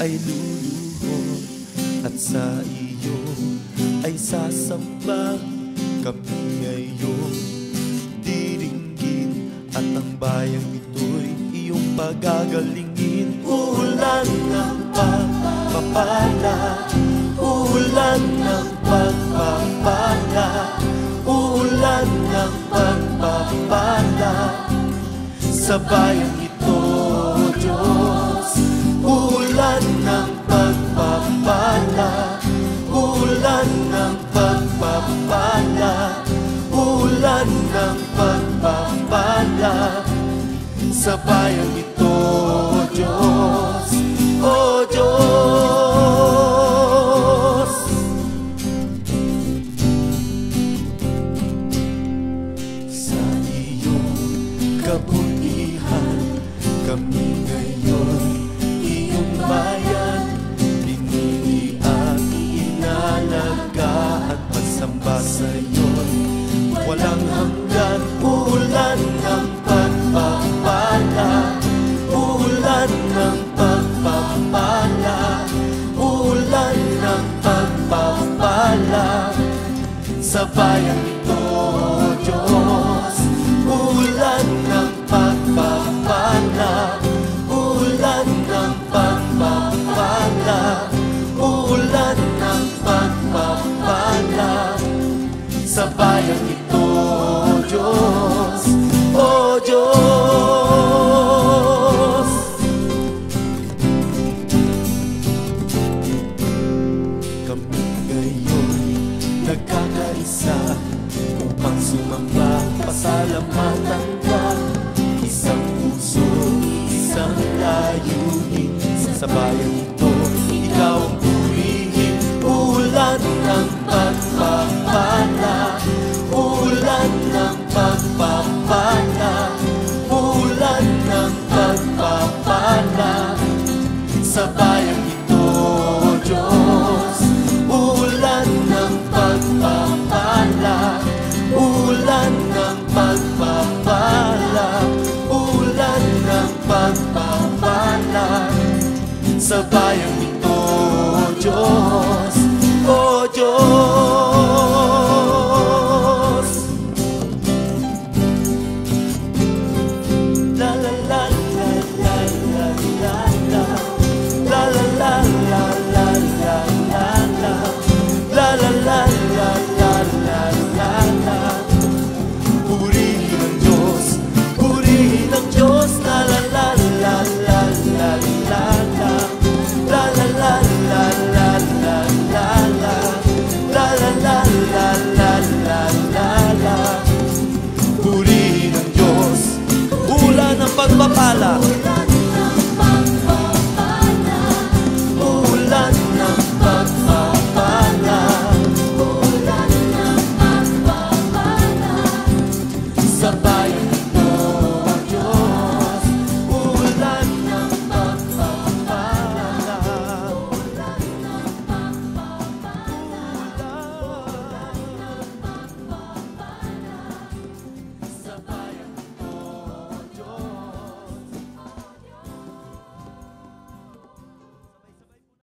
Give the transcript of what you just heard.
ay luluhod at sa iyo ay sasamba. Kami ngayon diringgin at ang bayang ito'y iyong pagagalingin. Ulan ng pagpapala, ulan ng pagpapala, ulan ng pagpapala sa bayang ito, Diyos. Ulan ng pagpapala, ulan ng pagpapala, ulan ng pagpapala sa bayang ito, Diyos. O Diyos, sa iyong kabutihan kami ngayon, iyong bayan, pinili at inalaga at masamba sa'yo'y walang hanggan. Ulan ng pagpapala, ulan ng pagpapala, ulan ng pagpapala sa bayang ito, Diyos. Ulan ng pagpapala, ulan ng pagpapala, ulan ng pagpapala sa bayang ito, Diyos. O Diyos, kami ngayon nagkakaisa upang sumamba, pasalamatan ka. Isang puso, isang layunin, sa bayang ito ikaw ang purihin. Ulan ng pagpapala, ulan ng pagpapala, ulan ng pagpapala sa bayang ito, Diyos. Ulan ng pagpapala, ulan ng pagpapala, ulan ng pagpapala sa bayang ito, Diyos. O Diyos,